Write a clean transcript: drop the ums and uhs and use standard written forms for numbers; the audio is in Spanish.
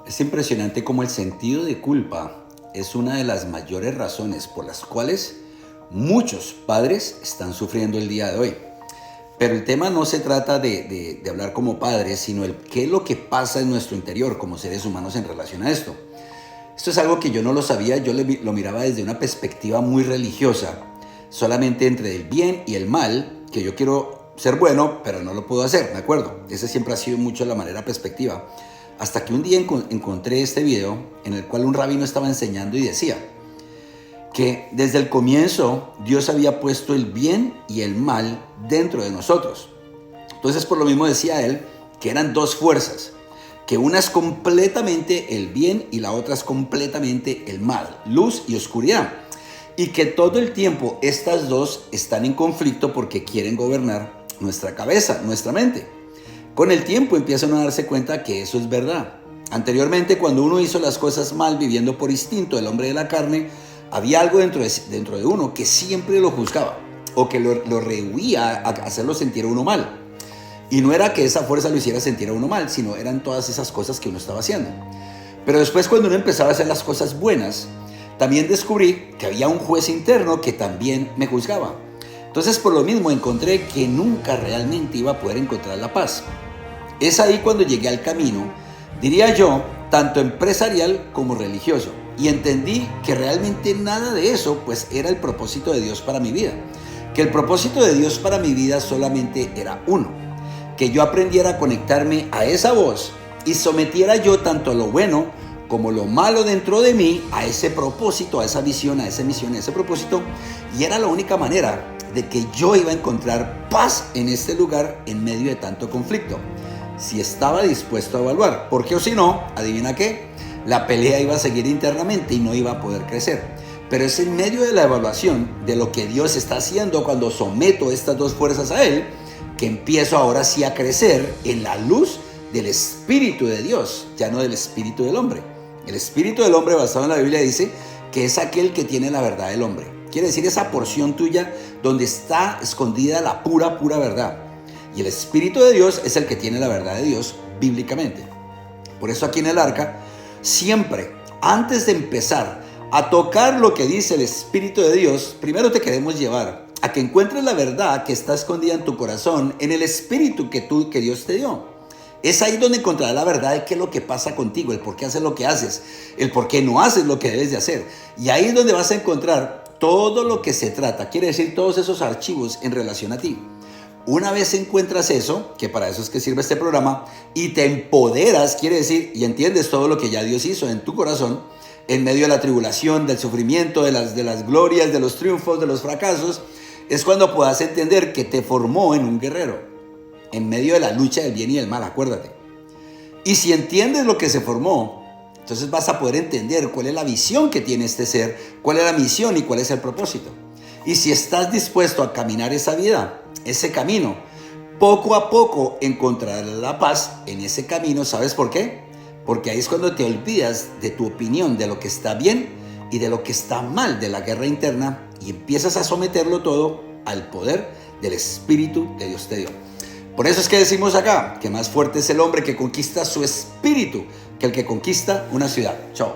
Es impresionante cómo el sentido de culpa es una de las mayores razones por las cuales muchos padres están sufriendo el día de hoy. Pero el tema no se trata de hablar como padres, sino el qué es lo que pasa en nuestro interior como seres humanos en relación a esto. Esto es algo que yo no lo sabía, yo lo miraba desde una perspectiva muy religiosa, solamente entre el bien y el mal, que yo quiero ser bueno, pero no lo puedo hacer, ¿de acuerdo? Esa siempre ha sido mucho la manera perspectiva. Hasta que un día encontré este video en el cual un rabino estaba enseñando y decía que desde el comienzo Dios había puesto el bien y el mal dentro de nosotros. Entonces por lo mismo decía él que eran dos fuerzas, que una es completamente el bien y la otra es completamente el mal, luz y oscuridad. Y que todo el tiempo estas dos están en conflicto porque quieren gobernar nuestra cabeza, nuestra mente. Con el tiempo empiezan a darse cuenta que eso es verdad. Anteriormente, cuando uno hizo las cosas mal, viviendo por instinto, el hombre de la carne, había algo dentro de uno que siempre lo juzgaba o que lo rehuía a hacerlo sentir a uno mal. Y no era que esa fuerza lo hiciera sentir a uno mal, sino eran todas esas cosas que uno estaba haciendo. Pero después, cuando uno empezaba a hacer las cosas buenas, también descubrí que había un juez interno que también me juzgaba. Entonces, por lo mismo, encontré que nunca realmente iba a poder encontrar la paz. Es ahí cuando llegué al camino, diría yo, tanto empresarial como religioso. Y entendí que realmente nada de eso pues era el propósito de Dios para mi vida. Que el propósito de Dios para mi vida solamente era uno. Que yo aprendiera a conectarme a esa voz y sometiera yo tanto lo bueno como lo malo dentro de mí a ese propósito, a esa visión, a esa misión, a ese propósito. Y era la única manera de que yo iba a encontrar paz en este lugar en medio de tanto conflicto. Si estaba dispuesto a evaluar, porque o si no, adivina qué, la pelea iba a seguir internamente y no iba a poder crecer. Pero es en medio de la evaluación de lo que Dios está haciendo cuando someto estas dos fuerzas a Él, que empiezo ahora sí a crecer en la luz del Espíritu de Dios, ya no del Espíritu del hombre. El Espíritu del hombre, basado en la Biblia, dice que es aquel que tiene la verdad del hombre. Quiere decir esa porción tuya donde está escondida la pura verdad. Y el Espíritu de Dios es el que tiene la verdad de Dios bíblicamente. Por eso aquí en el arca, siempre, antes de empezar a tocar lo que dice el Espíritu de Dios, primero te queremos llevar a que encuentres la verdad que está escondida en tu corazón, en el Espíritu que Dios te dio. Es ahí donde encontrarás la verdad de qué es lo que pasa contigo, el por qué haces lo que haces, el por qué no haces lo que debes de hacer. Y ahí es donde vas a encontrar todo lo que se trata, quiere decir todos esos archivos en relación a ti. Una vez encuentras eso, que para eso es que sirve este programa, y te empoderas, quiere decir, y entiendes todo lo que ya Dios hizo en tu corazón, en medio de la tribulación, del sufrimiento, de las glorias, de los triunfos, de los fracasos, es cuando puedas entender que te formó en un guerrero, en medio de la lucha del bien y del mal, acuérdate. Y si entiendes lo que se formó, entonces vas a poder entender cuál es la visión que tiene este ser, cuál es la misión y cuál es el propósito. Y si estás dispuesto a caminar esa vida, ese camino, poco a poco encontrarás la paz en ese camino. ¿Sabes por qué? Porque ahí es cuando te olvidas de tu opinión, de lo que está bien y de lo que está mal, de la guerra interna, y empiezas a someterlo todo al poder del Espíritu que Dios te dio. Por eso es que decimos acá que más fuerte es el hombre que conquista su espíritu que el que conquista una ciudad. Chao.